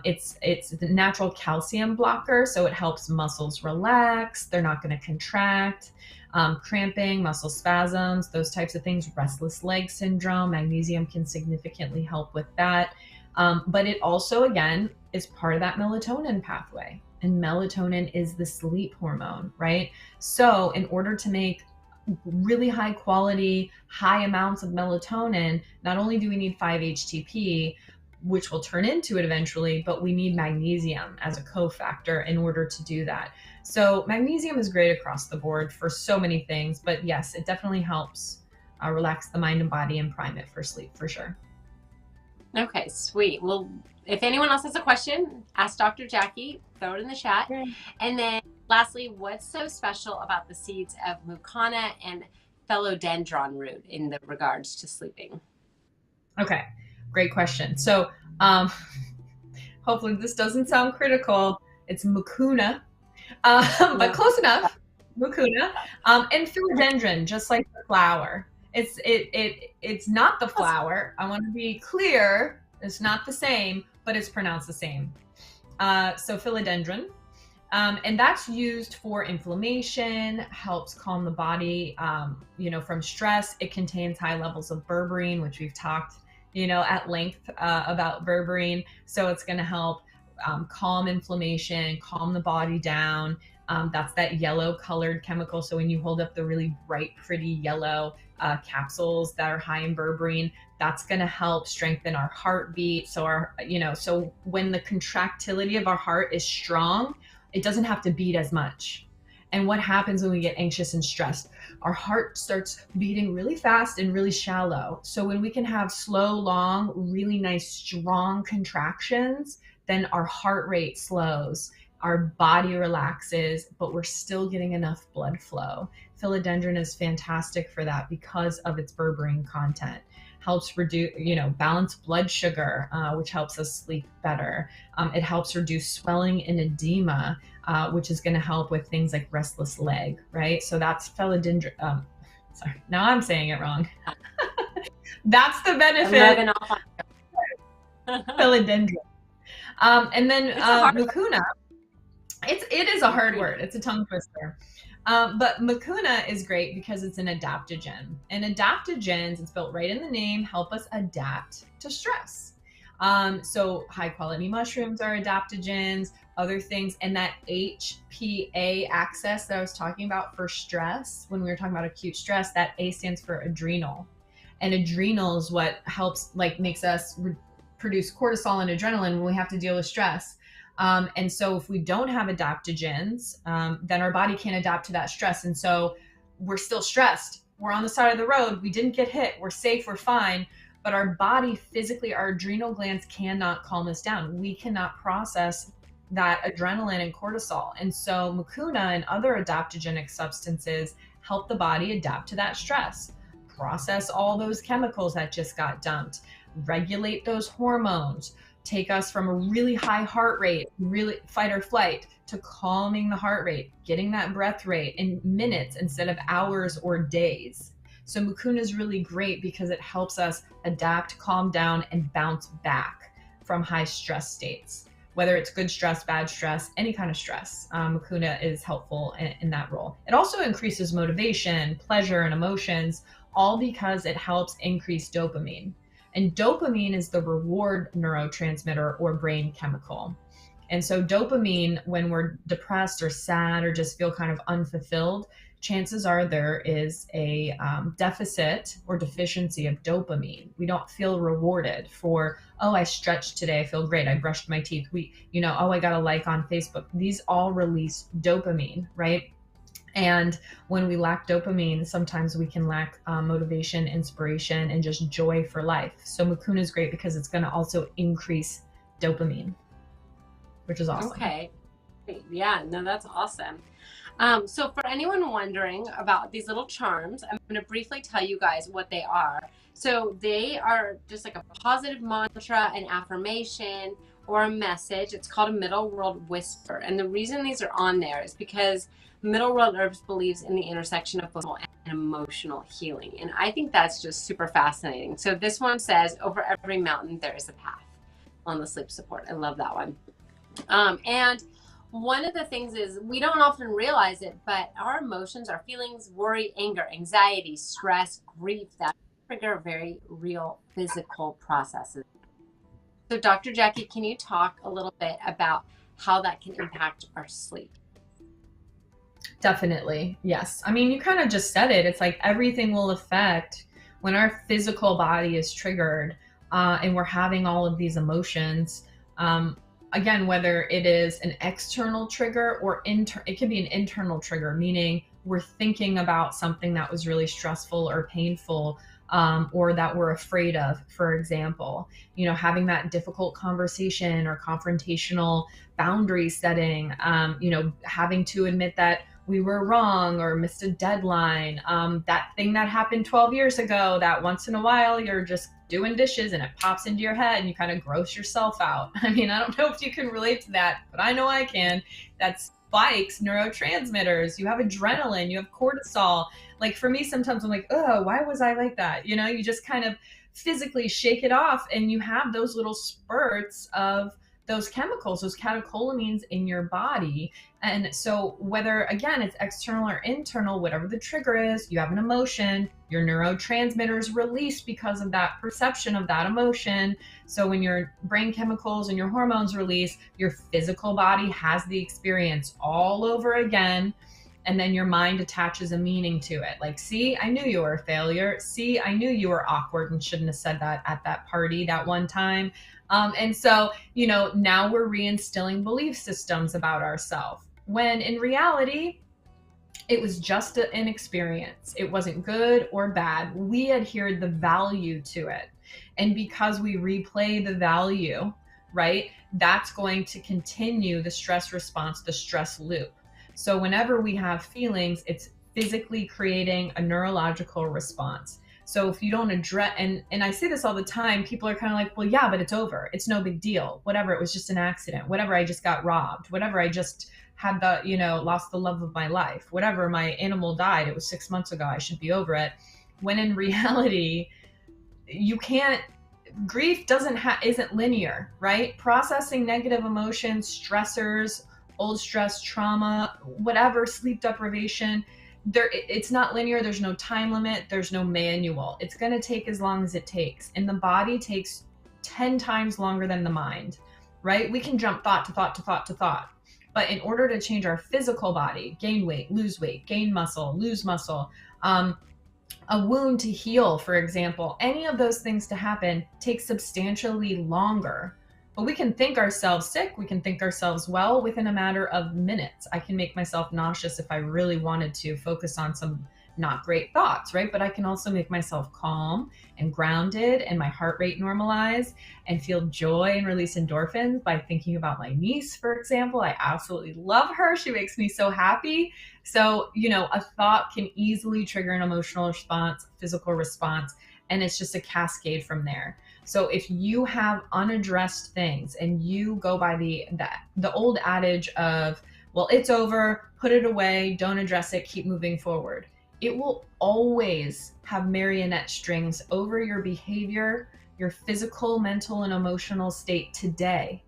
It's the natural calcium blocker, so it helps muscles relax. They're not going to contract. Cramping, muscle spasms, those types of things, restless leg syndrome, magnesium can significantly help with that. But it also, again, is part of that melatonin pathway. And melatonin is the sleep hormone, right? So in order to make really high quality, high amounts of melatonin, not only do we need 5-HTP, which will turn into it eventually, but we need magnesium as a cofactor in order to do that. So magnesium is great across the board for so many things, but yes, it definitely helps relax the mind and body and prime it for sleep for sure. Okay, sweet. Well, if anyone else has a question, ask Dr. Jacquie, throw it in the chat. And then lastly, what's so special about the seeds of mucuna and philodendron root in the regards to sleeping? Okay, great question. So hopefully this doesn't sound critical. It's mucuna, but close enough. Mucuna and philodendron, just like the flower. It's not the flower. I want to be clear. It's not the same, but it's pronounced the same. So philodendron, and that's used for inflammation, helps calm the body, from stress. It contains high levels of berberine, which we've talked, at length about berberine. So it's going to help calm inflammation, calm the body down. That's that yellow colored chemical. So when you hold up the really bright, pretty yellow capsules that are high in berberine, that's going to help strengthen our heartbeat. So so when the contractility of our heart is strong, it doesn't have to beat as much. And what happens when we get anxious and stressed? Our heart starts beating really fast and really shallow. So when we can have slow, long, really nice, strong contractions, then our heart rate slows, our body relaxes, but we're still getting enough blood flow. Philodendron is fantastic for that because of its berberine content. Helps reduce, balance blood sugar, which helps us sleep better. It helps reduce swelling and edema, which is going to help with things like restless leg, right? So that's philodendron. Sorry, now I'm saying it wrong. That's the benefit. Philodendron. And then mucuna. It is a hard word. It's a tongue twister. But mucuna is great because it's an adaptogen. And adaptogens, it's built right in the name, help us adapt to stress. So high quality mushrooms are adaptogens, other things. And that HPA axis that I was talking about for stress, when we were talking about acute stress, that A stands for adrenal. And adrenal is what helps, makes us produce cortisol and adrenaline when we have to deal with stress. And so if we don't have adaptogens, then our body can't adapt to that stress. And so we're still stressed. We're on the side of the road. We didn't get hit. We're safe. We're fine. But our body physically, our adrenal glands cannot calm us down. We cannot process that adrenaline and cortisol. And so mucuna and other adaptogenic substances help the body adapt to that stress, process all those chemicals that just got dumped, regulate those hormones, take us from a really high heart rate, really fight or flight, to calming the heart rate, getting that breath rate in minutes instead of hours or days. So mucuna is really great because it helps us adapt, calm down, and bounce back from high stress states. Whether it's good stress, bad stress, any kind of stress, mucuna is helpful in that role. It also increases motivation, pleasure, and emotions, all because it helps increase dopamine. And dopamine is the reward neurotransmitter or brain chemical. And so dopamine, when we're depressed or sad or just feel kind of unfulfilled, chances are there is a deficit or deficiency of dopamine. We don't feel rewarded for, oh, I stretched today, I feel great, I brushed my teeth, oh, I got a like on Facebook. These all release dopamine, right? And when we lack dopamine, sometimes we can lack motivation, inspiration, and just joy for life. So mucuna is great because it's going to also increase dopamine, which is awesome. Okay. Yeah, no, that's awesome. So for anyone wondering about these little charms, I'm going to briefly tell you guys what they are. So they are just like a positive mantra, an affirmation, or a message. It's called a Middle World Whisper. And the reason these are on there is because Middle World Herbs believes in the intersection of physical and emotional healing. And I think that's just super fascinating. So this one says, over every mountain, there is a path, on the sleep support. I love that one. And one of the things is we don't often realize it, but our emotions, our feelings, worry, anger, anxiety, stress, grief, that trigger very real physical processes. So Dr. Jacquie, can you talk a little bit about how that can impact our sleep? Definitely. Yes. I mean, you kind of just said it. It's like everything will affect when our physical body is triggered. and we're having all of these emotions. Again, whether it is an external trigger or it could be an internal trigger, meaning we're thinking about something that was really stressful or painful, or that we're afraid of, for example, having that difficult conversation or confrontational boundary setting, having to admit that we were wrong or missed a deadline, that thing that happened 12 years ago that once in a while you're just doing dishes and it pops into your head and you kind of gross yourself out. I mean, I don't know if you can relate to that, but I know I can. That spikes neurotransmitters. You have adrenaline, you have cortisol. Like for me, sometimes I'm like, oh, why was I like that? You just kind of physically shake it off and you have those little spurts of those chemicals, those catecholamines in your body. And so whether, again, it's external or internal, whatever the trigger is, you have an emotion, your neurotransmitters release because of that perception of that emotion. So when your brain chemicals and your hormones release, your physical body has the experience all over again. And then your mind attaches a meaning to it. Like, see, I knew you were a failure. See, I knew you were awkward and shouldn't have said that at that party that one time. And so, now we're reinstilling belief systems about ourselves, when in reality, it was just an experience. It wasn't good or bad. We adhered the value to it. And because we replay the value, right, that's going to continue the stress response, the stress loop. So whenever we have feelings, it's physically creating a neurological response. So if you don't address, and I say this all the time, people are kind of like, well, yeah, but it's over. It's no big deal. Whatever, it was just an accident. Whatever, I just got robbed. Whatever, I just had lost the love of my life. Whatever, my animal died. It was 6 months ago. I should be over it. When in reality, you can't, grief isn't linear, right? Processing negative emotions, stressors, old stress, trauma, whatever, sleep deprivation, it's not linear. There's no time limit. There's no manual. It's going to take as long as it takes. And the body takes 10 times longer than the mind, right? We can jump thought to thought to thought to thought. But in order to change our physical body, gain weight, gain muscle, lose muscle, a wound to heal, for example, any of those things to happen takes substantially longer. But we can think ourselves sick, we can think ourselves well within a matter of minutes. I can make myself nauseous if I really wanted to focus on some not great thoughts, right? But I can also make myself calm and grounded and my heart rate normalize and feel joy and release endorphins by thinking about my niece, for example. I absolutely love her. She makes me so happy. So, a thought can easily trigger an emotional response, physical response, and it's just a cascade from there. So if you have unaddressed things and you go by the old adage of, well, it's over, put it away, don't address it, keep moving forward, it will always have marionette strings over your behavior, your physical, mental, and emotional state today.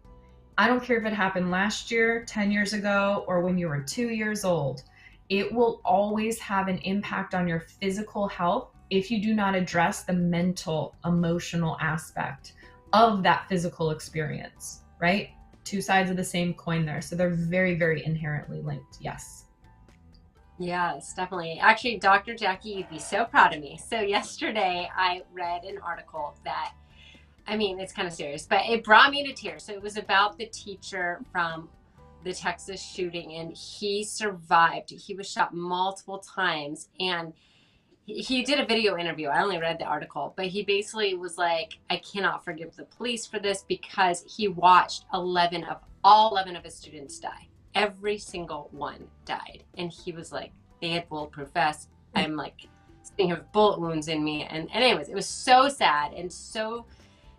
I don't care if it happened last year, 10 years ago, or when you were 2 years old. It will always have an impact on your physical health if you do not address the mental, emotional aspect of that physical experience, right? Two sides of the same coin there. So they're very, very inherently linked. Yes. Yes, definitely. Actually, Dr. Jacquie, you'd be so proud of me. So yesterday I read an article that, it's kind of serious, but it brought me to tears. So it was about the teacher from the Texas shooting, and he survived. He was shot multiple times, and he did a video interview. I only read the article, but he basically was like, I cannot forgive the police for this because he watched all 11 of his students die. Every single one died. And he was like, they had bulletproof vests. I'm like sitting here with bullet wounds in me. And anyways, it was so sad and so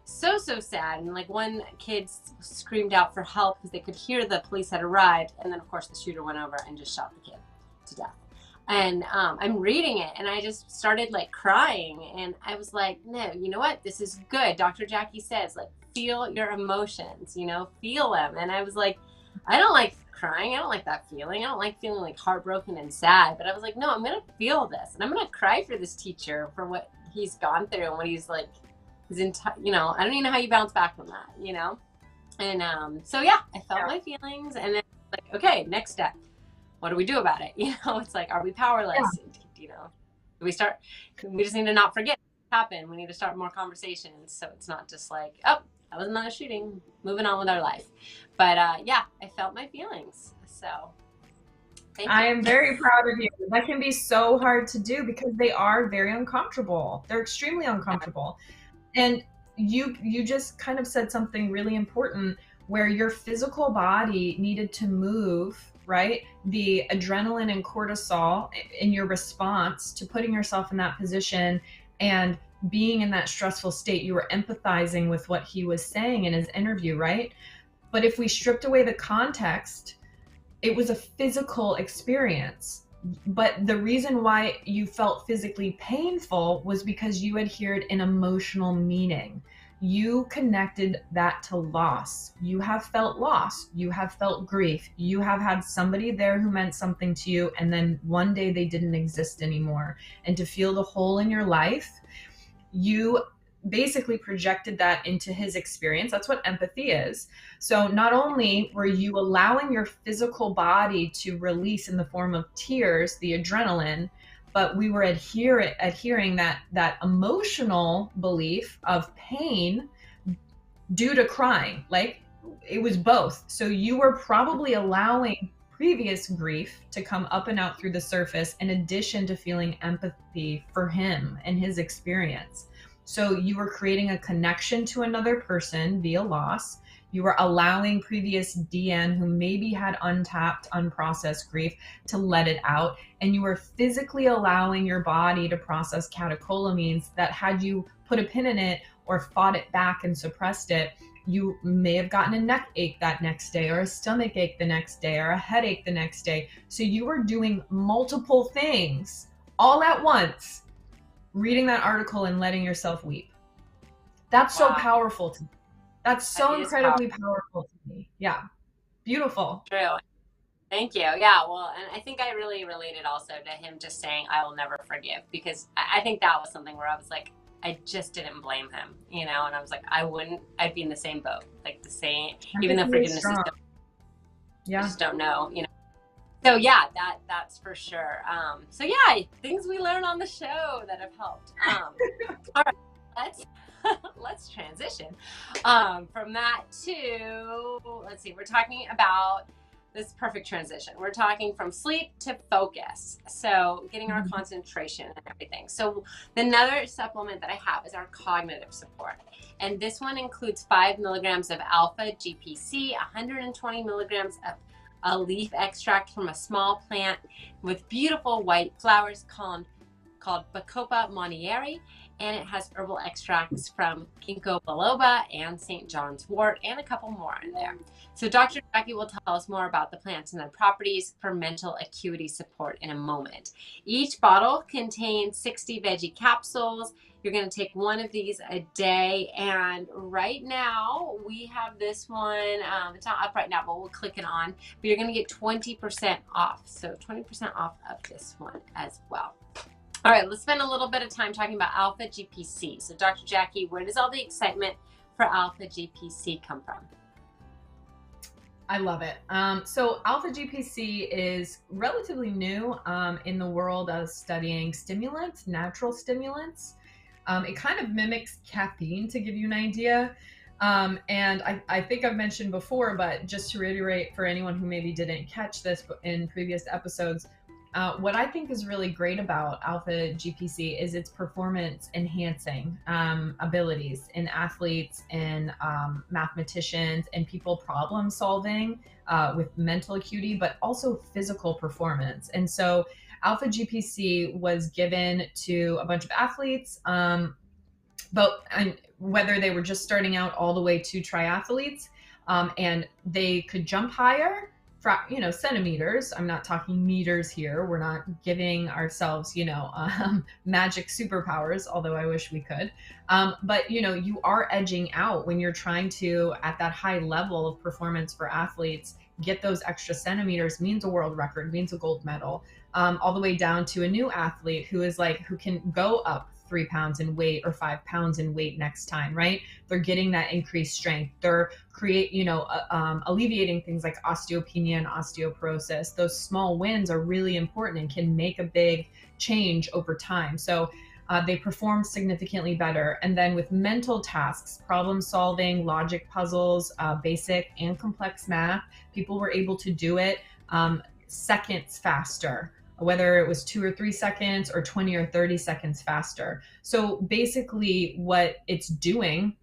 sad. And like one kid screamed out for help because they could hear the police had arrived. And then of course the shooter went over and just shot the kid to death. And I'm reading it and I just started like crying, and I was like, no, you know what? This is good. Dr. Jacquie says, like, feel your emotions, feel them. And I was like, I don't like crying. I don't like that feeling. I don't like feeling like heartbroken and sad. But I was like, no, I'm going to feel this. And I'm going to cry for this teacher for what he's gone through and what he's like, I don't even know how you bounce back from that, And so, yeah, I felt my feelings. And then like, okay, next step. What do we do about it? It's like, are we powerless? Yeah. Do we just need to not forget? happen. We need to start more conversations. So it's not just like, oh, that was another shooting, moving on with our life. But yeah, I felt my feelings. So thank you. I am very proud of you. That can be so hard to do because they are very uncomfortable. They're extremely uncomfortable. And you just kind of said something really important where your physical body needed to move, right? The adrenaline and cortisol in your response to putting yourself in that position and being in that stressful state. You were empathizing with what he was saying in his interview, right? But if we stripped away the context, it was a physical experience. But the reason why you felt physically painful was because you adhered an emotional meaning. You connected that to loss. You have felt loss. You have felt grief. You have had somebody there who meant something to you, and then one day they didn't exist anymore. And to feel the hole in your life, you basically projected that into his experience. That's what empathy is. So not only were you allowing your physical body to release in the form of tears, the adrenaline, but we were adhering that emotional belief of pain due to crying. Like, it was both. So you were probably allowing previous grief to come up and out through the surface in addition to feeling empathy for him and his experience. So you were creating a connection to another person via loss. You were allowing previous DN who maybe had untapped, unprocessed grief to let it out. And you were physically allowing your body to process catecholamines that, had you put a pin in it or fought it back and suppressed it, you may have gotten a neck ache that next day, or a stomach ache the next day, or a headache the next day. So you were doing multiple things all at once, reading that article and letting yourself weep. That's so powerful to me. That's so incredibly powerful to me. Yeah. Beautiful. True. Thank you. Yeah. Well, and I think I really related also to him just saying, I will never forgive, because I think that was something where I was like, I just didn't blame him, you know? And I was like, I'd be in the same boat, like the same, even though forgiveness is, yeah, just don't know, you know? So yeah, that's for sure. So yeah, things we learn on the show that have helped. All right, let's transition from that to, let's see, we're talking about this perfect transition. We're talking from sleep to focus. So getting our concentration and everything. So another supplement that I have is our cognitive support. And this one includes 5 milligrams of alpha GPC, 120 milligrams of a leaf extract from a small plant with beautiful white flowers called Bacopa monnieri, and it has herbal extracts from ginkgo biloba and St. John's wort and a couple more in there. So Dr. Jacquie will tell us more about the plants and their properties for mental acuity support in a moment. Each bottle contains 60 veggie capsules. You're going to take one of these a day, and right now we have this one. It's not up right now, but we'll click it on. But you're going to get 20% off. So 20% off of this one as well. All right, let's spend a little bit of time talking about alpha GPC. So Dr. Jacquie, where does all the excitement for alpha GPC come from? I love it. So alpha GPC is relatively new in the world of studying stimulants, natural stimulants. It kind of mimics caffeine, to give you an idea. And I think I've mentioned before, but just to reiterate for anyone who maybe didn't catch this in previous episodes, what I think is really great about alpha GPC is its performance enhancing abilities in athletes and mathematicians and people problem solving with mental acuity, but also physical performance. And so alpha GPC was given to a bunch of athletes, but whether they were just starting out all the way to triathletes, and they could jump higher, centimeters. I'm not talking meters here. We're not giving ourselves, magic superpowers, although I wish we could. But, you are edging out when you're trying to, at that high level of performance for athletes, get those extra centimeters means a world record, means a gold medal, all the way down to a new athlete who can go up 3 pounds in weight or 5 pounds in weight next time, right? They're getting that increased strength. They're alleviating things like osteopenia and osteoporosis. Those small wins are really important and can make a big change over time. So they performed significantly better. And then with mental tasks, problem solving, logic puzzles, basic and complex math, people were able to do it seconds faster, whether it was 2 or 3 seconds or 20 or 30 seconds faster. So basically what it's doing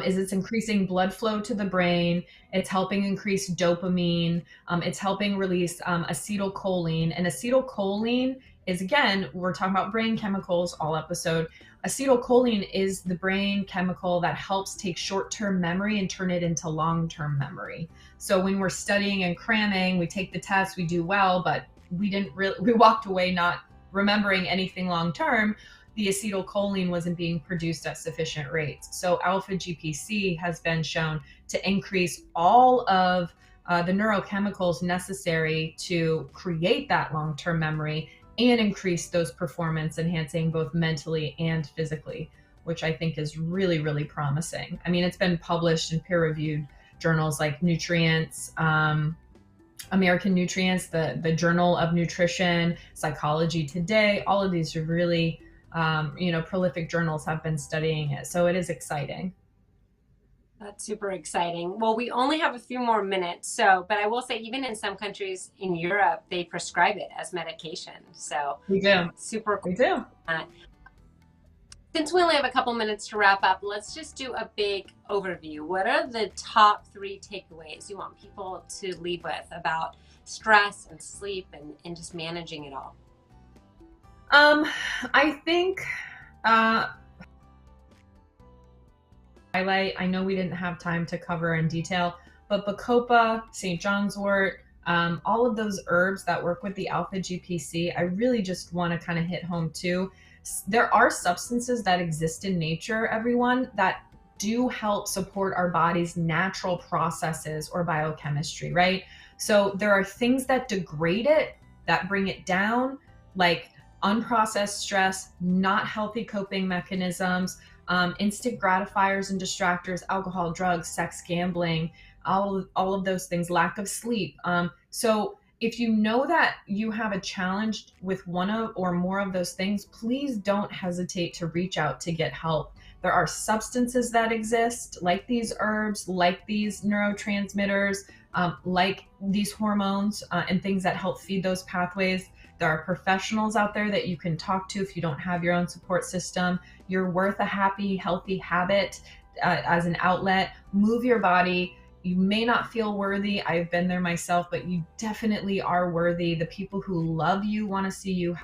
is it's increasing blood flow to the brain. It's helping increase dopamine. It's helping release acetylcholine. And acetylcholine is, again, we're talking about brain chemicals all episode. Acetylcholine is the brain chemical that helps take short-term memory and turn it into long-term memory. So when we're studying and cramming, we take the test, we do well, but we walked away not remembering anything long-term. The acetylcholine wasn't being produced at sufficient rates. So alpha GPC has been shown to increase all of the neurochemicals necessary to create that long-term memory and increase those performance enhancing both mentally and physically, which I think is really, really promising. I mean, it's been published in peer-reviewed journals like Nutrients, American Nutrients, the Journal of Nutrition, Psychology Today. All of these are really prolific journals have been studying it. So it is exciting. That's super exciting. Well, we only have a few more minutes. But I will say, even in some countries in Europe, they prescribe it as medication. So we do. Super cool. We do. Since we only have a couple minutes to wrap up, let's just do a big overview. What are the top 3 takeaways you want people to leave with about stress and sleep and just managing it all? I think highlight, I know we didn't have time to cover in detail, but Bacopa, St. John's wort, all of those herbs that work with the alpha GPC, I really just want to kind of hit home too. There are substances that exist in nature, everyone, that do help support our body's natural processes or biochemistry, right? So there are things that degrade it, that bring it down, like unprocessed stress, not healthy coping mechanisms, instant gratifiers and distractors, alcohol, drugs, sex, gambling, all of those things, lack of sleep. So if you know that you have a challenge with one of or more of those things, please don't hesitate to reach out to get help. There are substances that exist, like these herbs, like these neurotransmitters, like these hormones, and things that help feed those pathways. There are professionals out there that you can talk to if you don't have your own support system. You're worth a happy, healthy habit as an outlet. Move your body. You may not feel worthy. I've been there myself, but you definitely are worthy. The people who love you want to see you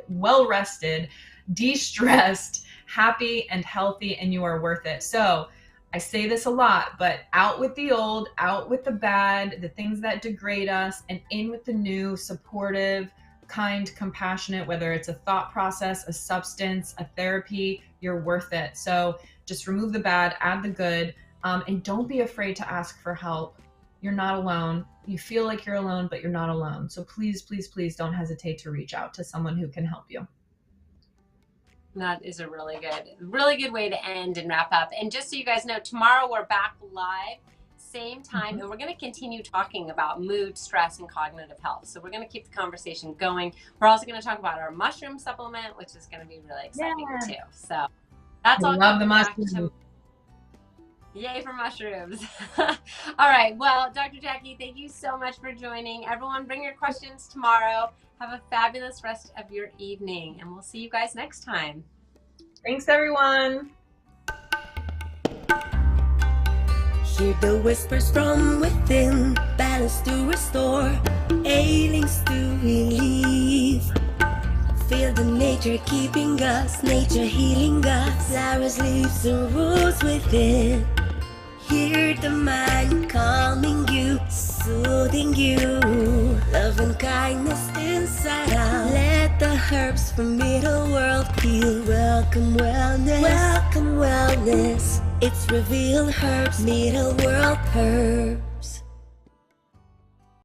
well rested, de-stressed, happy and healthy, and you are worth it. So I say this a lot, but out with the old, out with the bad, the things that degrade us, and in with the new, supportive, kind, compassionate, whether it's a thought process, a substance, a therapy, you're worth it. So just remove the bad, add the good, and don't be afraid to ask for help. You're not alone. You feel like you're alone, but you're not alone. So please, please, please don't hesitate to reach out to someone who can help you. That is a really good way to end and wrap up. And just so you guys know, tomorrow we're back live, same time, and we're going to continue talking about mood, stress, and cognitive health. So we're going to keep the conversation going. We're also going to talk about our mushroom supplement, which is going to be really exciting too. So that's all. Love the mushrooms. Yay for mushrooms. All right. Well, Dr. Jacquie, thank you so much for joining. Everyone, bring your questions tomorrow. Have a fabulous rest of your evening, and we'll see you guys next time. Thanks, everyone. Hear the whispers from within, balance to restore, ailings to relieve. Feel the nature keeping us, nature healing us, flowers, leaves, and roots within. Hear the mind calming you, soothing you, love and kindness inside out. Let the herbs from middle world heal. Welcome wellness, welcome wellness. It's revealed herbs, middle world herbs.